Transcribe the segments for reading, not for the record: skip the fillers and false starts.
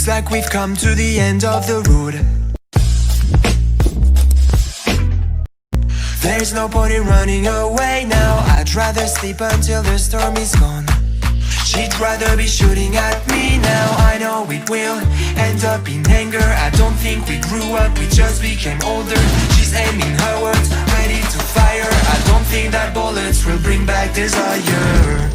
Looks like we've come to the end of the road. There's no point in running away now. I'd rather sleep until the storm is gone. She'd rather be shooting at me now. I know it will end up in anger. I don't think we grew up, we just became older. She's aiming her words, ready to fire. I don't think that bullets will bring back desire.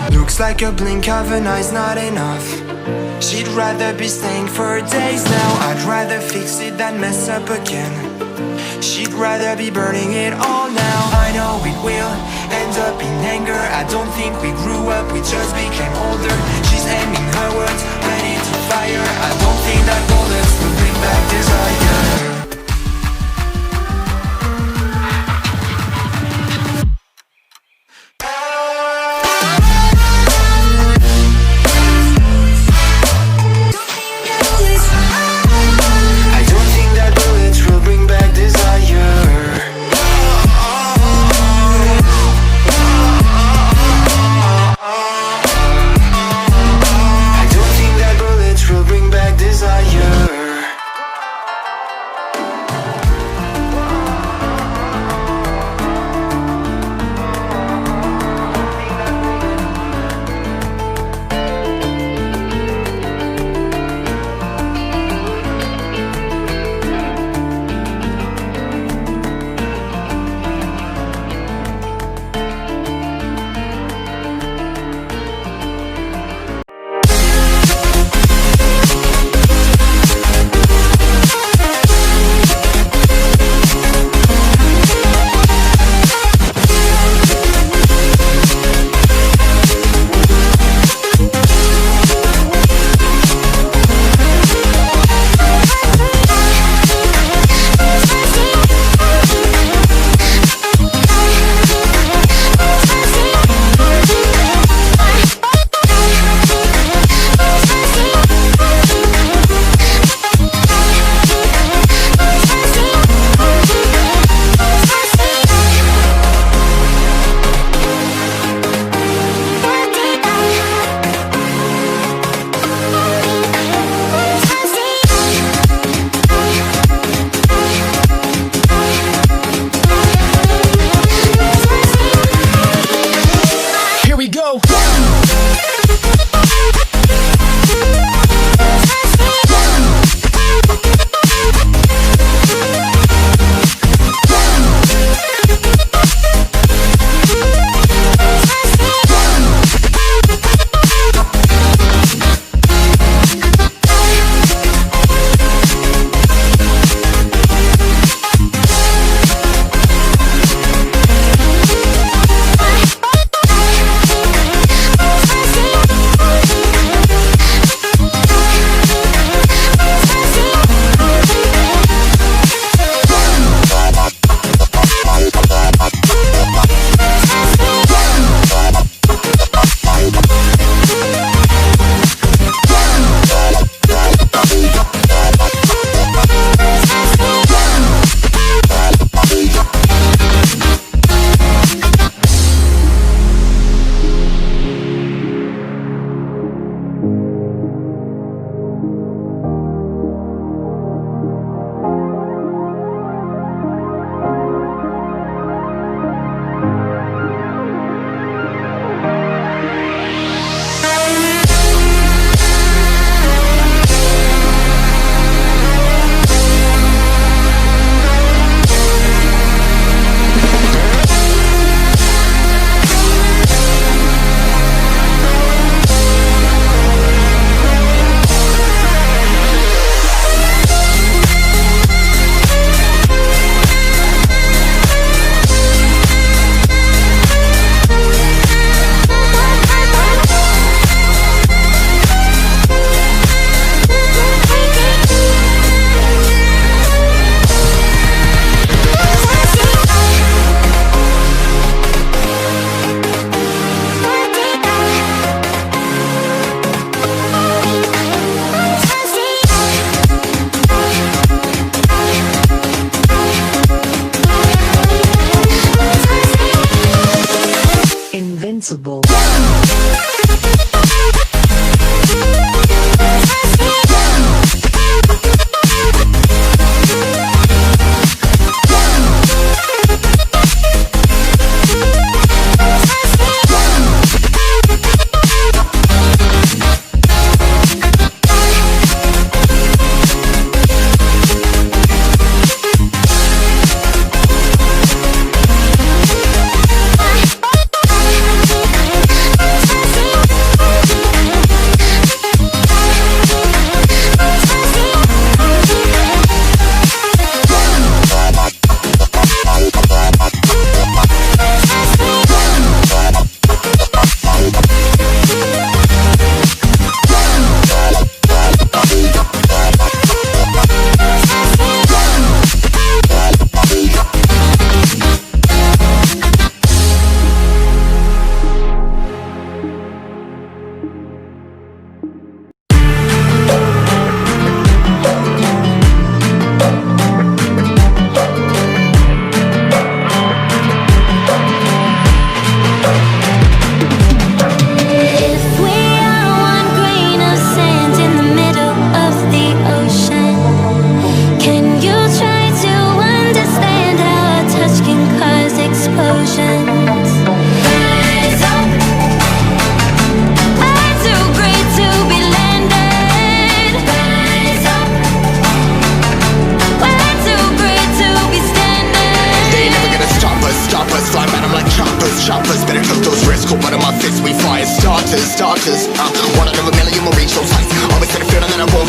Looks like a blink of an eye's not enough. She'd rather be staying for days now. I'd rather fix it than mess up again. She'd rather be burning it all now. I know it will end up in anger. I don't think we grew up, we just became older. She's aiming her words, ready to fire. I don't think that bullets will bring back desire. I don't think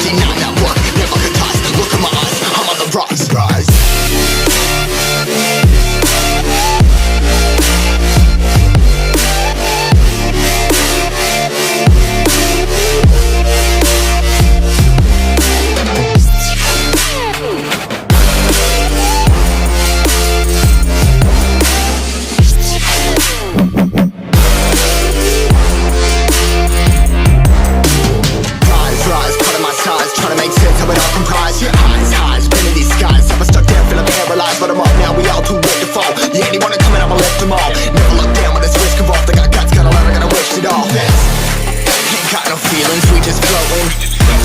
deny that work, never could toss. Look in my eyes, I'm on the rise, rise. But I'm up now, we all too late to fall. Yeah, anyone coming up, I left them all. Never look down when it's risk involved. I got guts, gotta learn, I gotta wish it all. Ain't got no feelings, we just floating.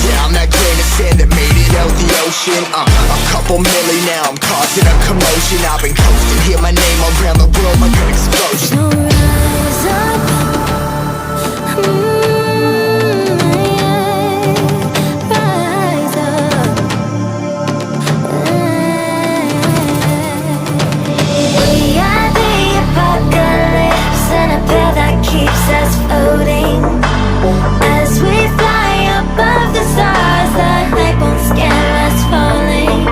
Yeah, I'm that grain of sand that made it out the ocean. A couple milli now, I'm causing a commotion. I've been coasting, hear my name around the world like an explosion. So rise up, rise up. We are the apocalypse, and a pill that keeps us floating. As we fly above the stars, the light won't scare us falling.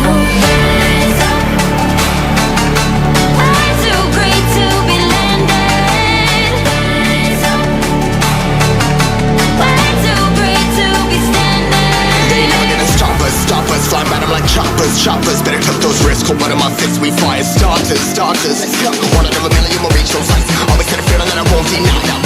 So rise up. I'm too great to be landed. Rise up. Way too great to be standing. They ain't never gonna stop us, fly by them like choppers. Better took those risks, hold one of my fists, we fire starters. Let's go, one out of a million will reach those heights. Always had a feeling that I won't deny.